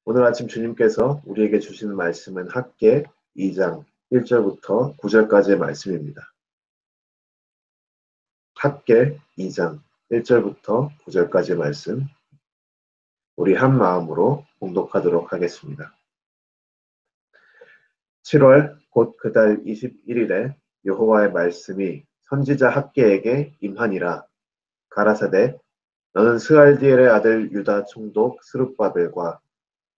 오늘 아침 주님께서 우리에게 주시는 말씀은 학개 2장 1절부터 9절까지의 말씀입니다. 학개 2장 1절부터 9절까지의 말씀, 우리 한 마음으로 봉독하도록 하겠습니다. 7월 곧 그달 21일에 여호와의 말씀이 선지자 학개에게 임하니라. 가라사대 너는 스알디엘의 아들 유다 총독 스룹바벨과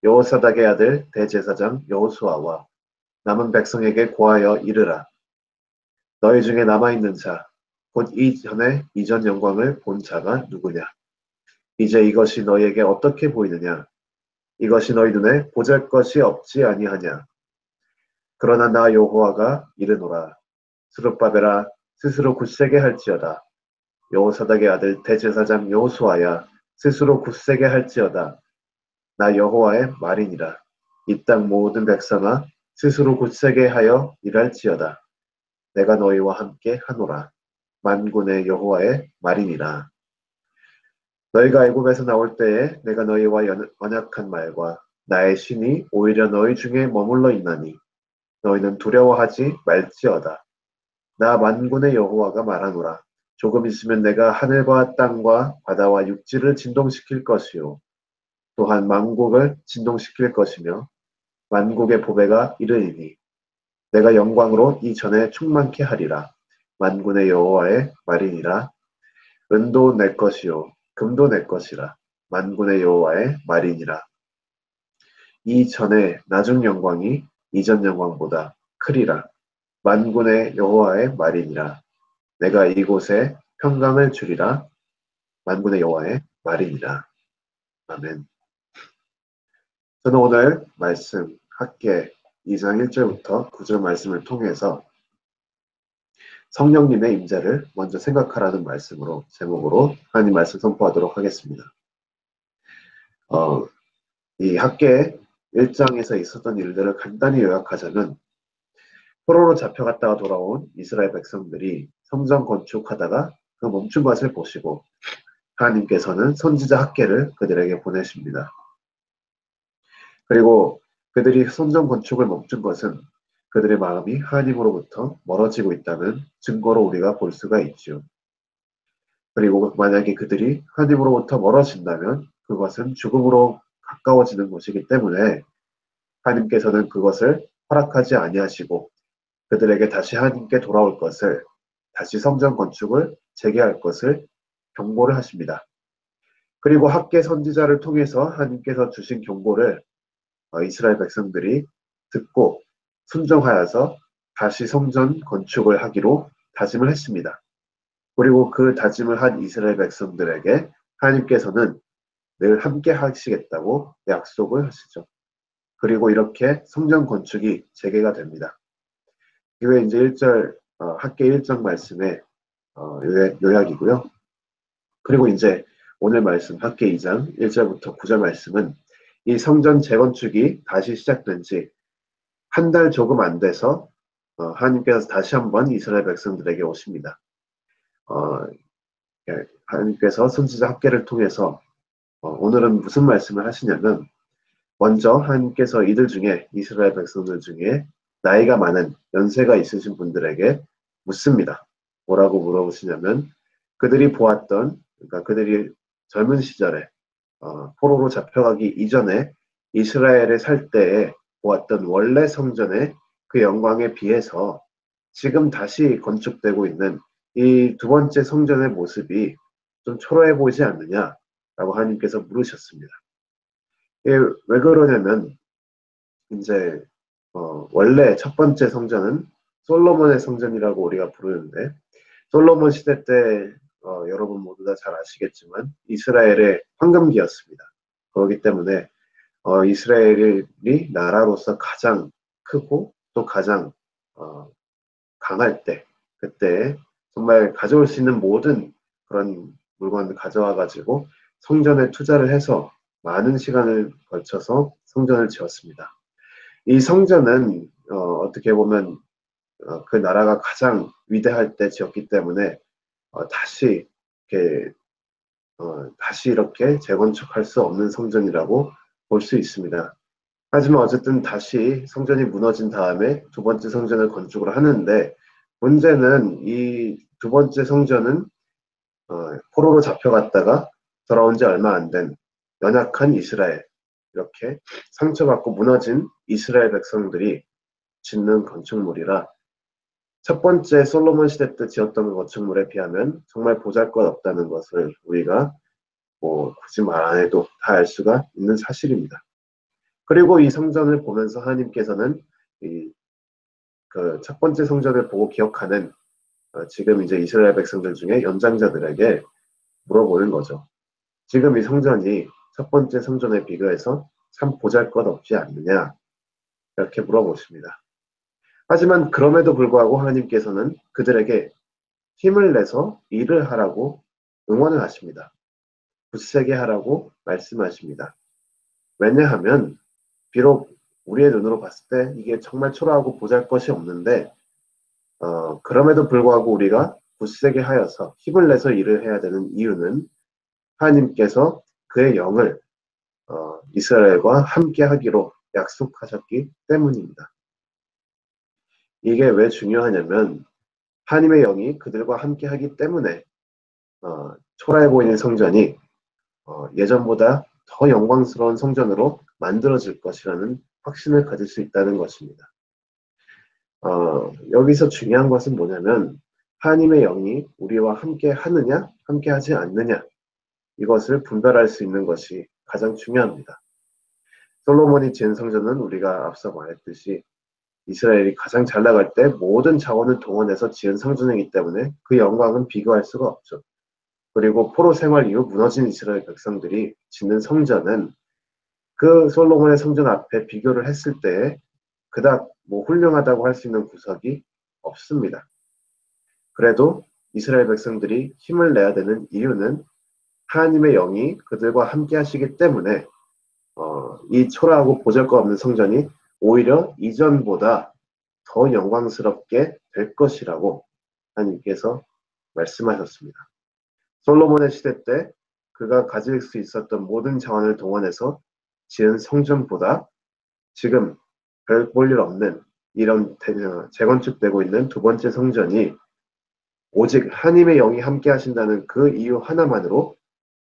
여호사닥의 아들 대제사장 여호수아와 남은 백성에게 고하여 이르라. 너희 중에 남아있는 자, 곧 이전 영광을 본 자가 누구냐? 이제 이것이 너희에게 어떻게 보이느냐? 이것이 너희 눈에 보잘것이 없지 아니하냐? 그러나 나 여호와가 이르노라. 스룹바벨아 스스로 굳세게 할지어다. 여호사닥의 아들 대제사장 여호수아야 스스로 굳세게 할지어다. 나 여호와의 말이니라. 이 땅 모든 백성아 스스로 굳세게 하여 일할지어다. 내가 너희와 함께 하노라. 만군의 여호와의 말이니라. 너희가 애굽에서 나올 때에 내가 너희와 언약한 말과 나의 신이 오히려 너희 중에 머물러 있나니 너희는 두려워하지 말지어다. 나 만군의 여호와가 말하노라. 조금 있으면 내가 하늘과 땅과 바다와 육지를 진동시킬 것이요 또한 만국을 진동시킬 것이며 만국의 보배가 이르리니 내가 영광으로 이전에 충만케 하리라. 만군의 여호와의 말이니라. 은도 내 것이요 금도 내 것이라. 만군의 여호와의 말이니라. 이전에 나중 영광이 이전 영광보다 크리라. 만군의 여호와의 말이니라. 내가 이곳에 평강을 주리라. 만군의 여호와의 말이니라. 아멘. 저는 오늘 말씀 학개 2장 1절부터 9절 말씀을 통해서 성령님의 임재를 먼저 생각하라는 말씀으로 제목으로 하나님 말씀 선포하도록 하겠습니다. 이 학개 1장에서 있었던 일들을 간단히 요약하자면 포로로 잡혀갔다가 돌아온 이스라엘 백성들이 성전 건축하다가 그 멈춘 것을 보시고 하나님께서는 선지자 학개를 그들에게 보내십니다. 그리고 그들이 성전 건축을 멈춘 것은 그들의 마음이 하나님으로부터 멀어지고 있다는 증거로 우리가 볼 수가 있죠. 그리고 만약에 그들이 하나님으로부터 멀어진다면 그것은 죽음으로 가까워지는 것이기 때문에 하나님께서는 그것을 허락하지 아니하시고 그들에게 다시 하나님께 돌아올 것을, 다시 성전 건축을 재개할 것을 경고를 하십니다. 그리고 학개 선지자를 통해서 하나님께서 주신 경고를 이스라엘 백성들이 듣고 순종하여서 다시 성전 건축을 하기로 다짐을 했습니다. 그리고 그 다짐을 한 이스라엘 백성들에게 하나님께서는 늘 함께 하시겠다고 약속을 하시죠. 그리고 이렇게 성전 건축이 재개가 됩니다. 이게 이제 1절 학개 1장 말씀의 요약이고요. 그리고 이제 오늘 말씀 학개 2장 1절부터 9절 말씀은 이 성전 재건축이 다시 시작된 지 한 달 조금 안 돼서 하나님께서 다시 한번 이스라엘 백성들에게 오십니다. 하나님께서 선지자 학개를 통해서 오늘은 무슨 말씀을 하시냐면 먼저 하나님께서 이들 중에 이스라엘 백성들 중에 나이가 많은 연세가 있으신 분들에게 묻습니다. 뭐라고 물어보시냐면 그들이 보았던, 그러니까 그들이 젊은 시절에 포로로 잡혀가기 이전에 이스라엘에 살 때에 보았던 원래 성전의 그 영광에 비해서 지금 다시 건축되고 있는 이 두 번째 성전의 모습이 좀 초라해 보이지 않느냐라고 하나님께서 물으셨습니다. 이게 왜 그러냐면 이제 원래 첫 번째 성전은 솔로몬의 성전이라고 우리가 부르는데 솔로몬 시대 때 여러분 모두 다 잘 아시겠지만 이스라엘의 황금기였습니다. 그렇기 때문에 이스라엘이 나라로서 가장 크고 또 가장 강할 때 그때 정말 가져올 수 있는 모든 그런 물건을 가져와 가지고 성전에 투자를 해서 많은 시간을 걸쳐서 성전을 지었습니다. 이 성전은 어떻게 보면 그 나라가 가장 위대할 때 지었기 때문에 다시 이렇게 재건축할 수 없는 성전이라고 볼 수 있습니다. 하지만 어쨌든 다시 성전이 무너진 다음에 두 번째 성전을 건축을 하는데, 문제는 이 두 번째 성전은 포로로 잡혀갔다가 돌아온 지 얼마 안 된 연약한 이스라엘, 이렇게 상처받고 무너진 이스라엘 백성들이 짓는 건축물이라 첫 번째 솔로몬 시대 때 지었던 건축물에 비하면 정말 보잘것없다는 것을 우리가 뭐 굳이 말 안 해도 다 알 수가 있는 사실입니다. 그리고 이 성전을 보면서 하나님께서는 이 그 첫 번째 성전을 보고 기억하는 지금 이제 이스라엘 백성들 중에 연장자들에게 물어보는 거죠. 지금 이 성전이 첫 번째 성전에 비교해서 참 보잘것없지 않느냐, 이렇게 물어보십니다. 하지만 그럼에도 불구하고 하나님께서는 그들에게 힘을 내서 일을 하라고 응원을 하십니다. 굳세게 하라고 말씀하십니다. 왜냐하면 비록 우리의 눈으로 봤을 때 이게 정말 초라하고 보잘것이 없는데 그럼에도 불구하고 우리가 굳세게 하여서 힘을 내서 일을 해야 되는 이유는 하나님께서 그의 영을 이스라엘과 함께 하기로 약속하셨기 때문입니다. 이게 왜 중요하냐면 하나님의 영이 그들과 함께 하기 때문에 초라해 보이는 성전이 예전보다 더 영광스러운 성전으로 만들어질 것이라는 확신을 가질 수 있다는 것입니다. 여기서 중요한 것은 뭐냐면 하나님의 영이 우리와 함께 하느냐, 함께 하지 않느냐, 이것을 분별할 수 있는 것이 가장 중요합니다. 솔로몬이 지은 성전은 우리가 앞서 말했듯이 이스라엘이 가장 잘 나갈 때 모든 자원을 동원해서 지은 성전이기 때문에 그 영광은 비교할 수가 없죠. 그리고 포로 생활 이후 무너진 이스라엘 백성들이 짓는 성전은 그 솔로몬의 성전 앞에 비교를 했을 때 그닥 뭐 훌륭하다고 할 수 있는 구석이 없습니다. 그래도 이스라엘 백성들이 힘을 내야 되는 이유는 하나님의 영이 그들과 함께 하시기 때문에 이 초라하고 보잘것없는 성전이 오히려 이전보다 더 영광스럽게 될 것이라고 하나님께서 말씀하셨습니다. 솔로몬의 시대 때 그가 가질 수 있었던 모든 자원을 동원해서 지은 성전보다 지금 별 볼 일 없는 이런 재건축되고 있는 두 번째 성전이 오직 하나님의 영이 함께 하신다는 그 이유 하나만으로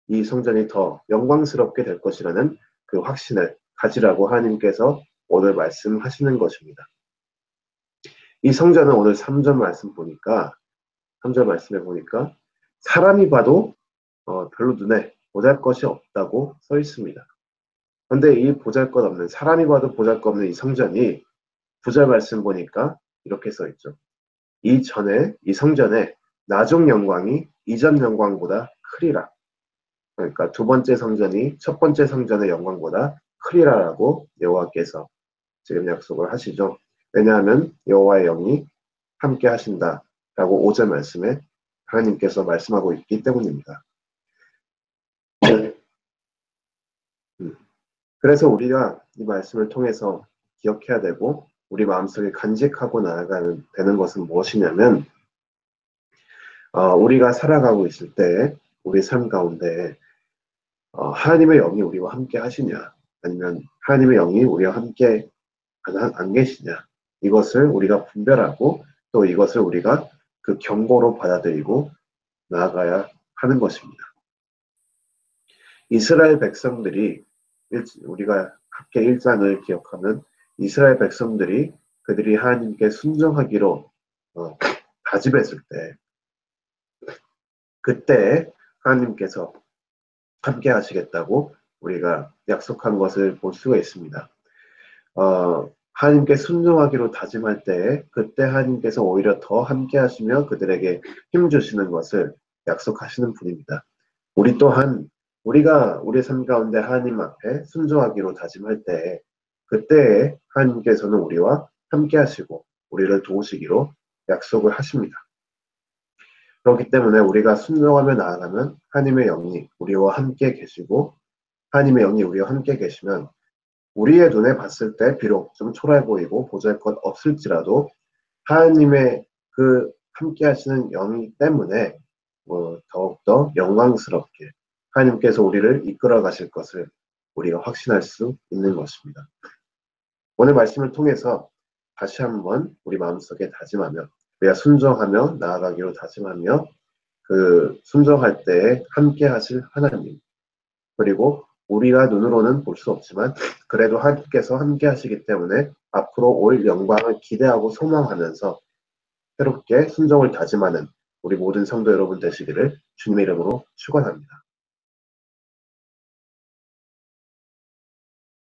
이 성전이 더 영광스럽게 될 것이라는 그 확신을 가지라고 하나님께서 오늘 말씀하시는 것입니다. 이 성전은 오늘 3절 말씀 보니까 3절 말씀에 보니까 사람이 봐도 별로 눈에 보잘것이 없다고 써 있습니다. 그런데 이 보잘것없는, 사람이 봐도 보잘것없는 이 성전이 9절 말씀 보니까 이렇게 써 있죠. 이 성전의 나중 영광이 이전 영광보다 크리라. 그러니까 두 번째 성전이 첫 번째 성전의 영광보다 크리라라고 여호와께서 지금 약속을 하시죠. 왜냐하면 여호와의 영이 함께 하신다라고 5절 말씀에 하나님께서 말씀하고 있기 때문입니다. 그래서 우리가 이 말씀을 통해서 기억해야 되고 우리 마음속에 간직하고 나아가는 되는 것은 무엇이냐면 우리가 살아가고 있을 때 우리 삶 가운데 하나님의 영이 우리와 함께 하시냐 아니면 하나님의 영이 우리와 함께 안 계시냐, 이것을 우리가 분별하고 또 이것을 우리가 그 경고로 받아들이고 나아가야 하는 것입니다. 이스라엘 백성들이 우리가 학계 1장을 기억하면 이스라엘 백성들이 그들이 하나님께 순종하기로 다짐했을 때 그때 하나님께서 함께 하시겠다고 우리가 약속한 것을 볼 수가 있습니다. 하나님께 순종하기로 다짐할 때 그때 하나님께서 오히려 더 함께 하시며 그들에게 힘 주시는 것을 약속하시는 분입니다. 우리 또한 우리가 우리 삶 가운데 하나님 앞에 순종하기로 다짐할 때 그때에 하나님께서는 우리와 함께 하시고 우리를 도우시기로 약속을 하십니다. 그렇기 때문에 우리가 순종하며 나아가면 하나님의 영이 우리와 함께 계시고 하나님의 영이 우리와 함께 계시면 우리의 눈에 봤을 때 비록 좀 초라해 보이고 보잘것 없을지라도 하나님의 그 함께 하시는 영이기 때문에 더욱더 영광스럽게 하나님께서 우리를 이끌어 가실 것을 우리가 확신할 수 있는 것입니다. 오늘 말씀을 통해서 다시 한번 우리 마음속에 다짐하며 우리가 순종하며 나아가기로 다짐하며 그 순종할 때에 함께 하실 하나님, 그리고 우리가 눈으로는 볼 수 없지만 그래도 하나님께서 함께 하시기 때문에 앞으로 올 영광을 기대하고 소망하면서 새롭게 순종을 다짐하는 우리 모든 성도 여러분 되시기를 주님의 이름으로 축원합니다.